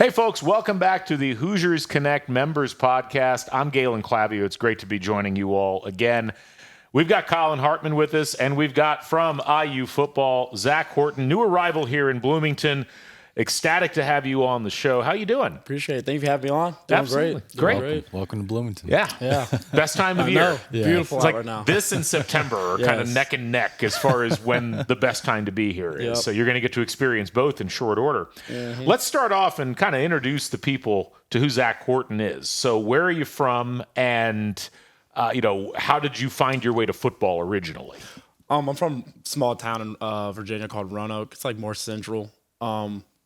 Hey, folks, welcome back to the Hoosiers Connect Members Podcast. I'm Galen Clavio. It's great to be joining you all again. We've got Colin Hartman with us, and we've got from IU football, Zach Horton, new arrival here in Bloomington. Ecstatic to have you on the show. How you doing? Appreciate it. Thank you for having me on. Doing Absolutely. Great. Welcome to Bloomington. Yeah. Best time of year. Yeah. Beautiful It's out like right now. this and September are kind of neck and neck as far as when the best time to be here is. Yep. So you're going to get to experience both in short order. Mm-hmm. Let's start off and kind of introduce the people to who Zach Horton is. So where are you from, and how did you find your way to football originally? I'm from a small town in Virginia called Roanoke. It's like more central.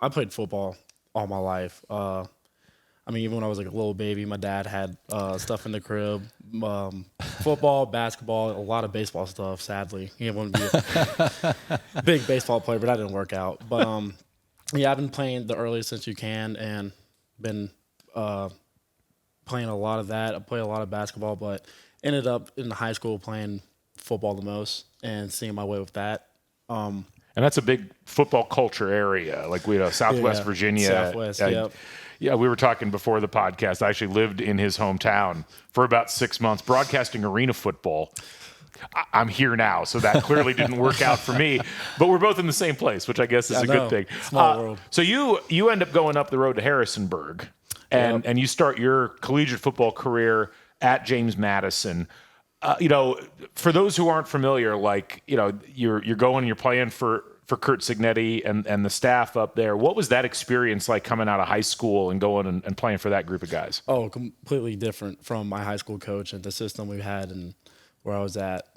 I played football all my life. Even when I was like a little baby, my dad had stuff in the crib, football, basketball, a lot of baseball stuff, sadly. He wanted to be a big baseball player, but that didn't work out. But, I've been playing the earliest since you can and been playing a lot of that. I played a lot of basketball, but ended up in high school playing football the most and seeing my way with that. And that's a big football culture area, like Southwest Virginia. Southwest, yep. Yeah, we were talking before the podcast. I actually lived in his hometown for about 6 months, broadcasting arena football. I'm here now, so that clearly didn't work out for me. But we're both in the same place, which I guess is a good thing. Small world. So you end up going up the road to Harrisonburg, and you start your collegiate football career at James Madison. For those who aren't familiar, you're going and you're playing for Curt Cignetti and the staff up there. What was that experience like coming out of high school and going and playing for that group of guys? Oh, completely different from my high school coach and the system we had and where I was at.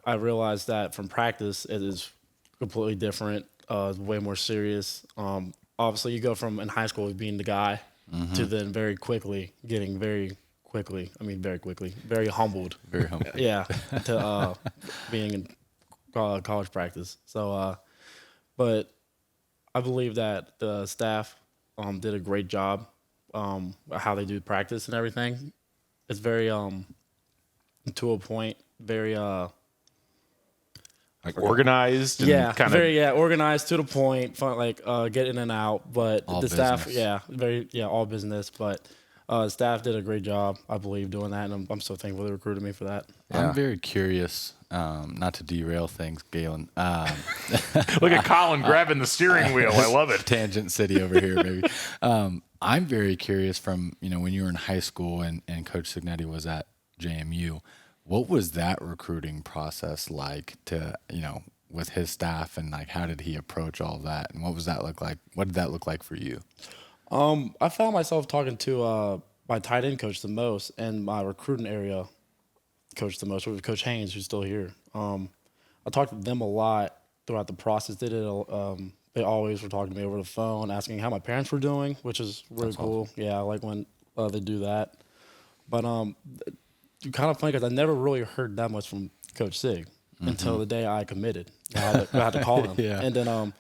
I realized that from practice, it is completely different, way more serious. Obviously, you go from in high school being the guy to then very quickly very humbled. Very humble. Yeah, to being in college practice. So, but I believe that the staff did a great job how they do practice and everything. It's very to a point, very organized. And organized to the point, fun, get in and out. But all the business. staff, all business. But staff did a great job, I believe, doing that, and I'm so thankful they recruited me for that. Yeah. I'm very curious, not to derail things, Galen. Look at Colin grabbing the steering wheel. I love it. Tangent City over here, baby. I'm very curious from, when you were in high school and Coach Cignetti was at JMU, what was that recruiting process like to, with his staff, and how did he approach all of that? And what was that look like? What did that look like for you? I found myself talking to my tight end coach the most and my recruiting area coach the most, which was Coach Haynes, who's still here. I talked to them a lot throughout the process. They always were talking to me over the phone, asking how my parents were doing, which is really cool. Awesome. Yeah, I like when they do that. But you kind of funny because I never really heard that much from Coach Sig until the day I committed. I had to call him. Yeah. And then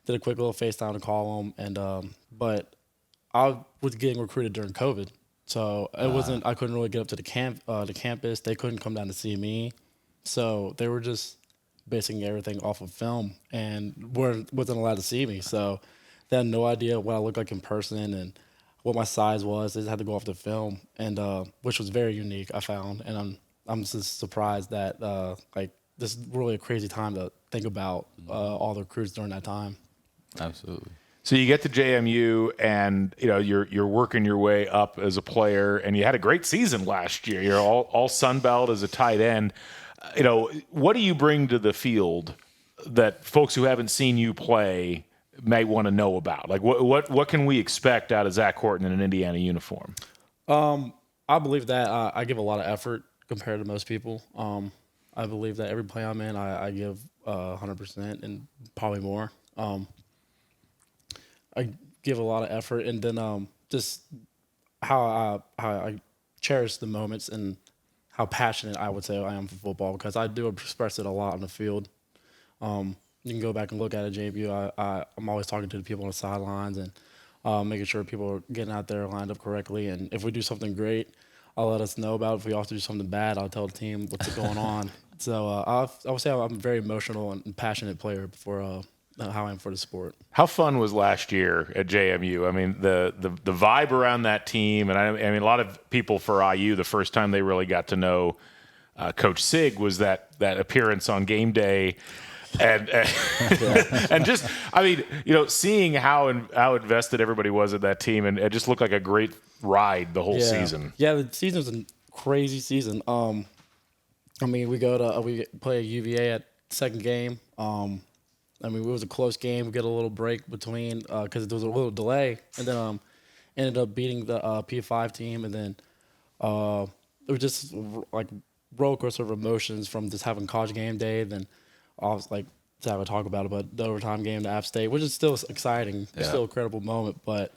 did a quick little FaceTime to call him. And but I was getting recruited during COVID, so it wasn't. I couldn't really get up to the campus. They couldn't come down to see me, so they were just basing everything off of film and wasn't allowed to see me. So they had no idea what I looked like in person and what my size was. They just had to go off the film, and which was very unique, I found. And I'm just surprised that this is really a crazy time to think about all the recruits during that time. Absolutely. So you get to JMU, and you're working your way up as a player, and you had a great season last year. You're all Sun Belt as a tight end. What do you bring to the field that folks who haven't seen you play may want to know about? Like what can we expect out of Zach Horton in an Indiana uniform? I believe that I give a lot of effort compared to most people. I believe that every play I'm in, I give 100% and probably more. I give a lot of effort, and then just how I cherish the moments and how passionate I would say I am for football, because I do express it a lot on the field. You can go back and look at it, JMU. I'm always talking to the people on the sidelines and making sure people are getting out there lined up correctly. And if we do something great, I'll let us know about it. If we also do something bad, I'll tell the team what's going on. So I would say I'm a very emotional and passionate player for how I am for the sport. How fun was last year at JMU? I mean, the vibe around that team, and I mean, a lot of people for IU, the first time they really got to know Coach Sig was that appearance on game day, and and just, I mean, seeing how invested everybody was at that team, and it just looked like a great ride the whole season. Yeah, the season was a crazy season. I mean, we play UVA at second game. I mean, it was a close game. We get a little break between because there was a little delay, and then ended up beating the P5 team, and then it was just like roller coaster of emotions from just having college game day. Then I was like, to have a talk about it, but the overtime game to App State, which is still exciting, still a credible moment, but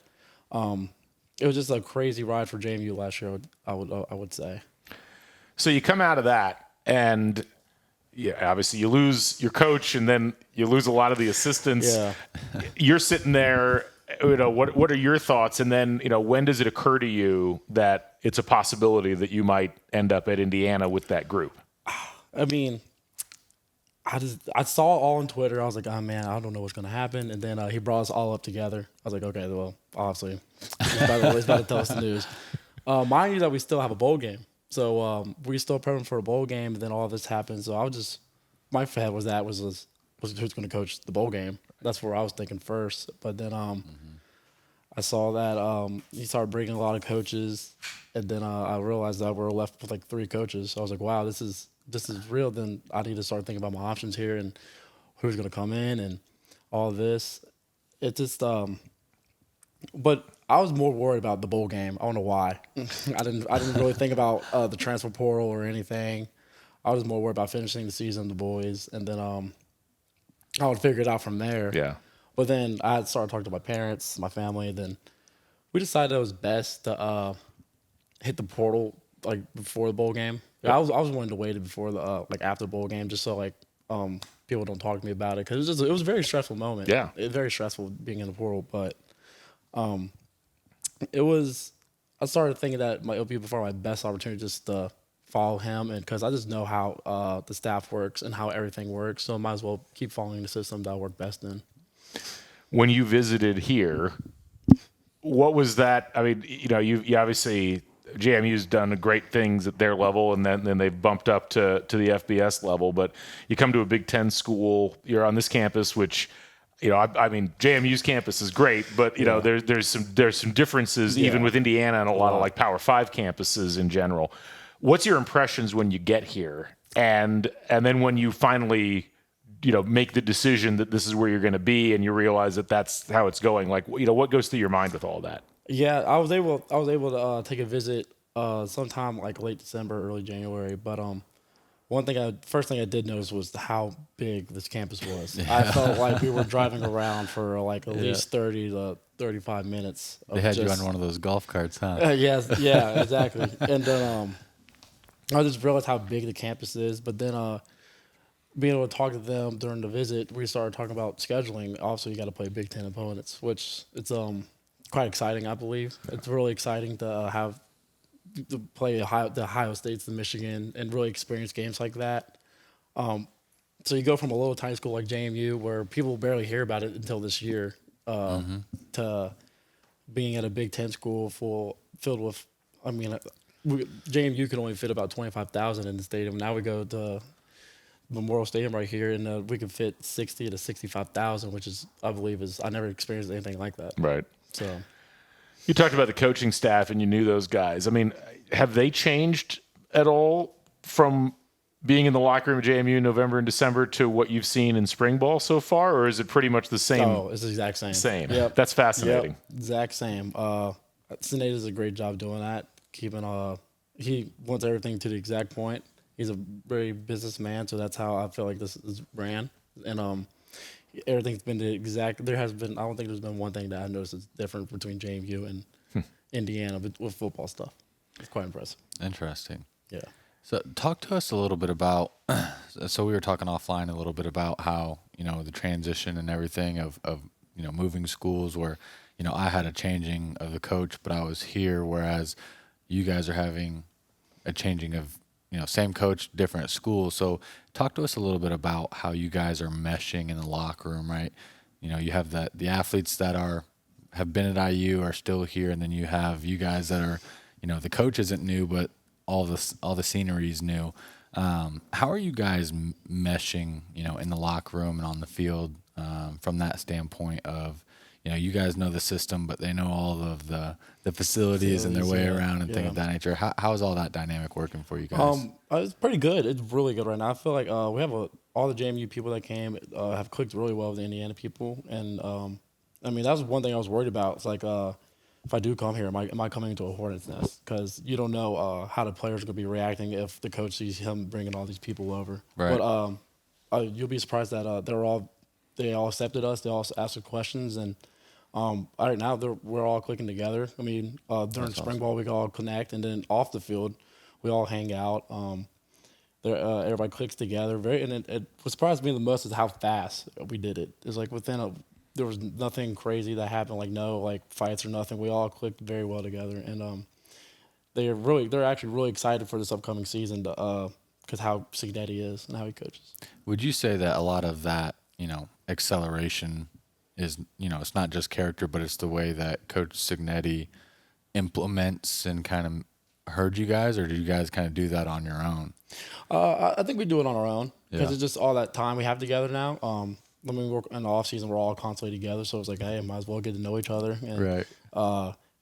it was just a crazy ride for JMU last year. I would say. So you come out of that and. Yeah, obviously you lose your coach, and then you lose a lot of the assistants. Yeah. You're sitting there. What are your thoughts? And then when does it occur to you that it's a possibility that you might end up at Indiana with that group? I mean, I saw it all on Twitter. I was like, oh man, I don't know what's gonna happen. And then he brought us all up together. I was like, okay, well, obviously, he's about to tell us the news. Mind you, that we still have a bowl game. So we still prepping for a bowl game, and then all this happened. So my head was who's going to coach the bowl game. That's where I was thinking first. But then I saw that he started bringing a lot of coaches, and then I realized that we're left with like 3 coaches. So I was like, wow, this is real. Then I need to start thinking about my options here and who's going to come in and all this. It just but I was more worried about the bowl game. I don't know why. I didn't really think about the transfer portal or anything. I was more worried about finishing the season, the boys, and then I would figure it out from there. Yeah. But then I had started talking to my parents, my family, and then we decided it was best to hit the portal like before the bowl game. Yep. I was willing to wait before the after the bowl game just so like people don't talk to me about it because it was a very stressful moment. Yeah. It was very stressful being in the portal, but. It was. I started thinking that it would be before my best opportunity just to follow him, and because I just know how the staff works and how everything works, so I might as well keep following the system that I work best in. When you visited here, what was that? I mean, you obviously JMU's done great things at their level, and then they've bumped up to the FBS level. But you come to a Big Ten school, you're on this campus, which. I mean, JMU's campus is great, but there's some differences even with Indiana and a lot of like Power 5 campuses in general. What's your impressions when you get here, and then when you finally make the decision that this is where you're going to be, and you realize that that's how it's going? Like, what goes through your mind with all that? Yeah, I was able to take a visit sometime like late December, early January, but first thing I did notice was how big this campus was. Yeah. I felt like we were driving around for like at least 30 to 35 minutes. They had you on one of those golf carts, huh? Yeah, exactly. And then I just realized how big the campus is. But then being able to talk to them during the visit, we started talking about scheduling. Also, you got to play Big Ten opponents, which it's quite exciting, I believe. It's really exciting to have to play the Ohio States, the Michigan, and really experience games like that. So you go from a little tiny school like JMU, where people barely hear about it until this year, to being at a Big Ten school filled with. I mean, JMU could only fit about 25,000 in the stadium. Now we go to Memorial Stadium right here, and we can fit 60 to 65,000, which is, I believe, I never experienced anything like that. Right. So. You talked about the coaching staff, and you knew those guys. I mean, have they changed at all from being in the locker room at JMU in November and December to what you've seen in spring ball so far, or is it pretty much the same? Oh, it's the exact same. Same. Yep. That's fascinating. Yep. Exact same. Sinead does a great job doing that. He wants everything to the exact point. He's a very businessman, so that's how I feel like this is ran. And everything's been the exact. I don't think there's been one thing that I noticed is different between JMU and Indiana with football stuff. It's quite impressive. Interesting. Yeah. So talk to us a little bit about. So we were talking offline a little bit about how the transition and everything of moving schools, where I had a changing of the coach, but I was here, whereas you guys are having a changing of same coach, different schools. So talk to us a little bit about how you guys are meshing in the locker room, right? you have the athletes that have been at IU are still here, and then you have you guys that are, the coach isn't new, but all the scenery is new. How are you guys meshing, in the locker room and on the field, from that standpoint of, you guys know the system, but they know all of the facilities and their way around and things of that nature. How is all that dynamic working for you guys? It's pretty good. It's really good right now. I feel like we have all the JMU people that came have clicked really well with the Indiana people, and I mean that was one thing I was worried about. It's like if I do come here, am I coming into a hornet's nest? Because you don't know how the players are going to be reacting if the coach sees him bringing all these people over. Right. But you'll be surprised that they all accepted us. They all asked us questions, and right now we're all clicking together. I mean, during spring ball we can all connect, and then off the field we all hang out. Everybody clicks together. What surprised me the most is how fast we did it. It's like there was nothing crazy that happened, no fights or nothing. We all clicked very well together, and they're actually really excited for this upcoming season because how Signetti is and how he coaches. Would you say that a lot of that, acceleration is, it's not just character, but it's the way that Coach Signetti implements and kind of herd you guys, or do you guys kind of do that on your own? I think we do it on our own because Yeah. it's just all that time we have together now. When we work in the off season, we're all constantly together, so it's like, hey, might as well get to know each other and Right.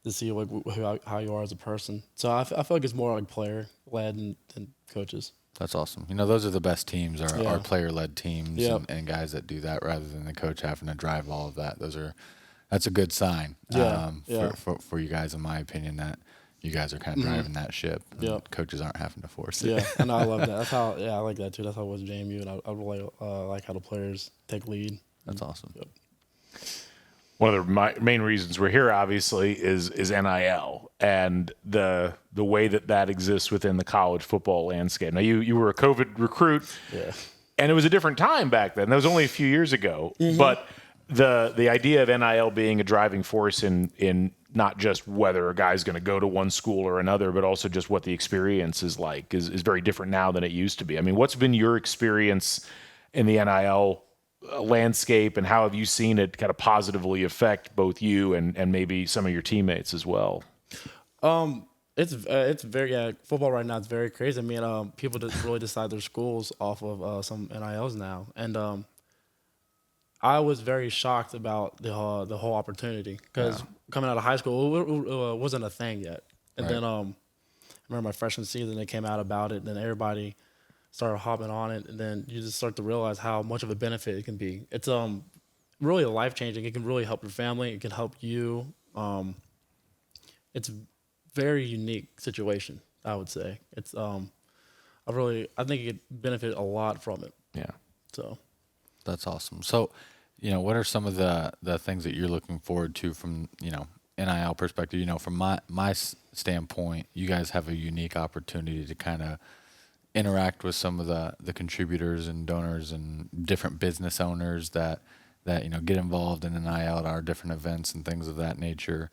to see how you are as a person. So I feel like it's more like player led than coaches. That's awesome. Those are the best teams, are player-led teams Yep. and guys that do that rather than the coach having to drive all of that. That's a good sign for you guys, in my opinion, that you guys are kind of driving that ship. And Yep. coaches aren't having to force it. Yeah, and I love that. That's how. Yeah, I like that too. That's how it was at JMU, and I really like how the players take lead. That's awesome. Yep. One of the main reasons we're here, obviously, is NIL and the way that exists within the college football landscape. Now, you were a COVID recruit, and it was a different time back then. That was only a few years ago. Mm-hmm. But the idea of NIL being a driving force in not just whether a guy's going to go to one school or another, but also just what the experience is like is very different now than it used to be. I mean, what's been your experience in the NIL landscape, and how have you seen it kind of positively affect both you and maybe some of your teammates as well? It's very football right now. It's very crazy. I mean, people just really decide their schools off of some NILs now, and I was very shocked about the whole opportunity because coming out of high school, it wasn't a thing yet. And then I remember my freshman season, they came out about it, and then everybody started hopping on it, and then you just start to realize how much of a benefit it can be. It's really life changing. It can really help your family. It can help you. It's a very unique situation, I would say. It's I think you could benefit a lot from it. Yeah. So That's awesome. So, what are some of the things that you're looking forward to from, NIL perspective? From my standpoint, you guys have a unique opportunity to kind of interact with some of the contributors and donors and different business owners that get involved in NIL at our different events and things of that nature.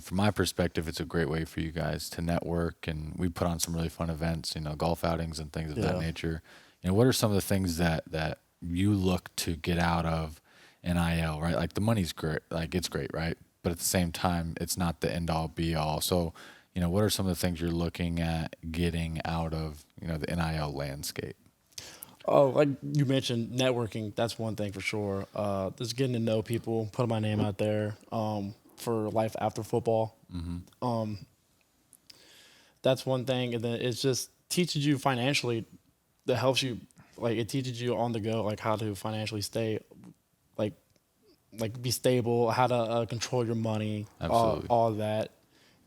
From my perspective, it's a great way for you guys to network, and we put on some really fun events, golf outings and things of that nature. What are some of the things that you look to get out of NIL, right? Like the money's great, like it's great, right? But at the same time, it's not the end all be all. So, what are some of the things you're looking at getting out of, the NIL landscape? Oh, like you mentioned, networking, that's one thing for sure. Just getting to know people, putting my name out there for life after football. Mm-hmm. That's one thing. And then it's just teaches you financially, that helps you, it teaches you on the go, how to financially stay, be stable, how to control your money, all that.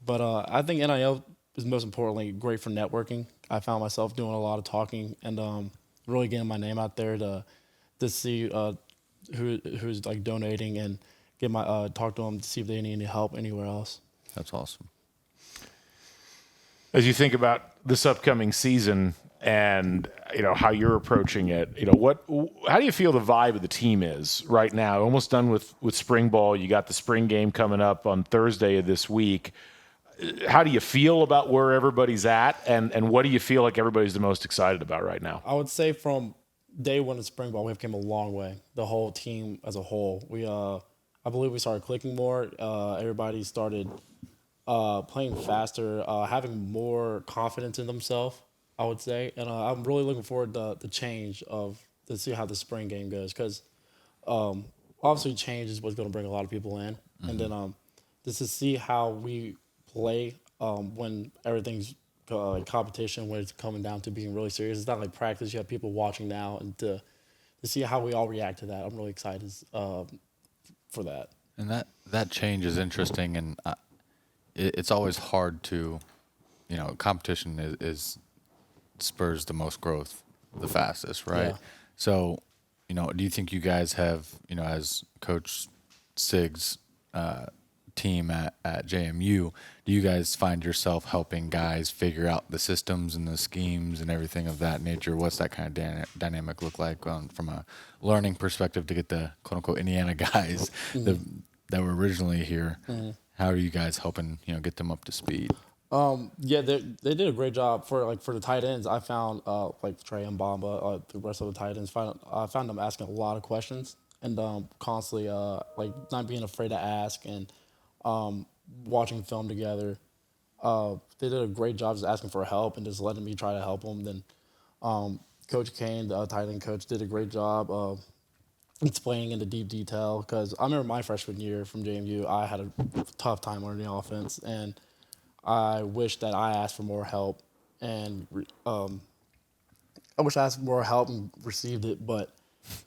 But I think NIL is most importantly great for networking. I found myself doing a lot of talking and really getting my name out there to see who's donating and get my talk to them to see if they need any help anywhere else. That's awesome. As you think about this upcoming season and how you're approaching it, how do you feel the vibe of the team is right now? Almost done with spring ball. You got the spring game coming up on Thursday of this week. How do you feel about where everybody's at, and what do you feel like everybody's the most excited about right now? I would say from day one of spring ball, we have came a long way. The whole team as a whole. I believe we started clicking more. Everybody started playing faster, having more confidence in themselves, I would say. And I'm really looking forward to the change to see how the spring game goes. Because obviously change is what's going to bring a lot of people in. Mm-hmm. And then just to see how we play when everything's like competition, when it's coming down to being really serious. It's not like practice. You have people watching now. And to see how we all react to that, I'm really excited for that. And that change is interesting, and it's always hard to, competition is spurs the most growth the fastest, right? Yeah. So, do you think you guys have, as Coach Sig's team at JMU, do you guys find yourself helping guys figure out the systems and the schemes and everything of that nature? What's that kind of dynamic look like from a learning perspective to get the quote-unquote Indiana guys that were originally here? Mm-hmm. How are you guys helping, get them up to speed? Yeah, they did a great job for the tight ends. I found like Trey and Bamba, the rest of the tight ends. I found them asking a lot of questions and constantly like not being afraid to ask and watching film together. They did a great job just asking for help and just letting me try to help them. Then Coach Kane, the tight end coach, did a great job of explaining into deep detail. Because I remember my freshman year from JMU, I had a tough time learning the offense, and I wish that I asked for more help, and I wish I asked for more help and received it, but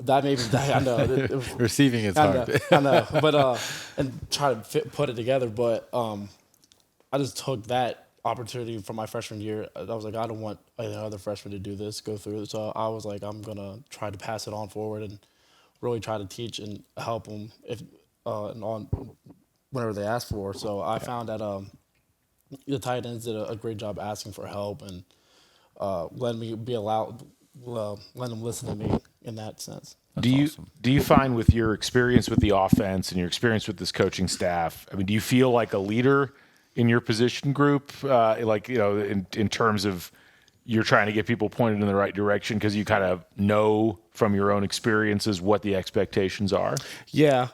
that made me. I know it was, receiving is hard. I know, but and try to put it together. But I just took that opportunity from my freshman year. I was like, I don't want another freshman to do this, go through it. So I was like, I'm gonna try to pass it on forward and really try to teach and help them and on whenever they ask for. So I found that the tight ends did a great job asking for help and letting me be allowed, letting them listen to me in that sense. Do you find with your experience with the offense and your experience with this coaching staff, I mean, do you feel like a leader in your position group, in terms of you're trying to get people pointed in the right direction because you kind of know from your own experiences what the expectations are? Yeah,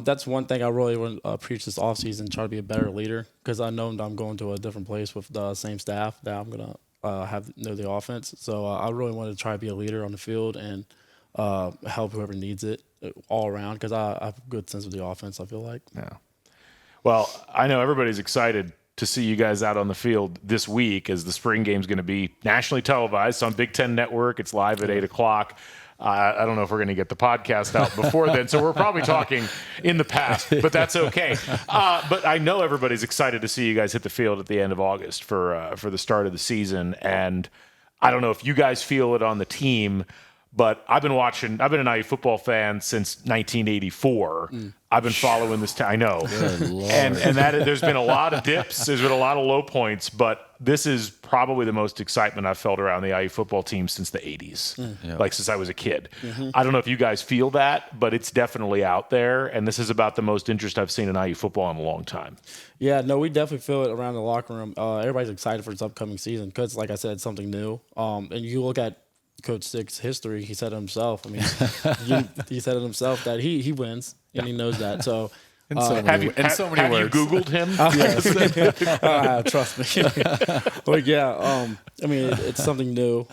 that's one thing I really want to preach this offseason, try to be a better leader, because I know that I'm going to a different place with the same staff that I'm going to know the offense. So I really want to try to be a leader on the field and help whoever needs it all around, because I have a good sense of the offense, I feel like. Yeah. Well, I know everybody's excited to see you guys out on the field this week, as the spring game's going to be nationally televised on Big Ten Network. It's live at 8 o'clock. I don't know if we're going to get the podcast out before then, so we're probably talking in the past, but that's okay. But I know everybody's excited to see you guys hit the field at the end of August for the start of the season. And I don't know if you guys feel it on the team, but I've been an IU football fan since 1984. I've been following this. I know. And there's been a lot of dips. There's been a lot of low points, but this is probably the most excitement I've felt around the IU football team since the 80s, like since I was a kid. Mm-hmm. I don't know if you guys feel that, but it's definitely out there. And this is about the most interest I've seen in IU football in a long time. Yeah, no, we definitely feel it around the locker room. Everybody's excited for this upcoming season because, like I said, it's something new. And you look at Coach Sig's history, he said it himself. I mean, he said it himself that he wins, and he knows that. So, have you Googled him? Trust me. But yeah, I mean, it's something new.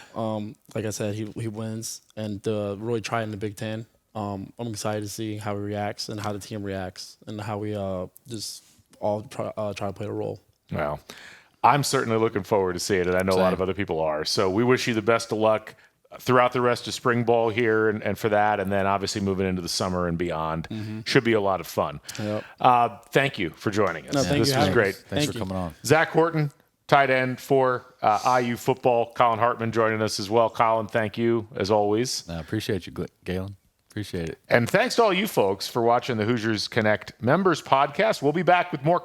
Like I said, he wins, and really try in the Big Ten. I'm excited to see how he reacts and how the team reacts, and how we just all try to play a role. Well, I'm certainly looking forward to seeing it. I know a lot of other people are. So we wish you the best of luck throughout the rest of spring ball here and for that, and then obviously moving into the summer and beyond. Mm-hmm. Should be a lot of fun. Yep. Thank you for joining us. No, this was great. Thanks for coming on. Zach Horton, tight end for IU football. Colin Hartman joining us as well. Colin, thank you as always. I appreciate you, Galen. Appreciate it. And thanks to all you folks for watching the Hoosiers Connect Members Podcast. We'll be back with more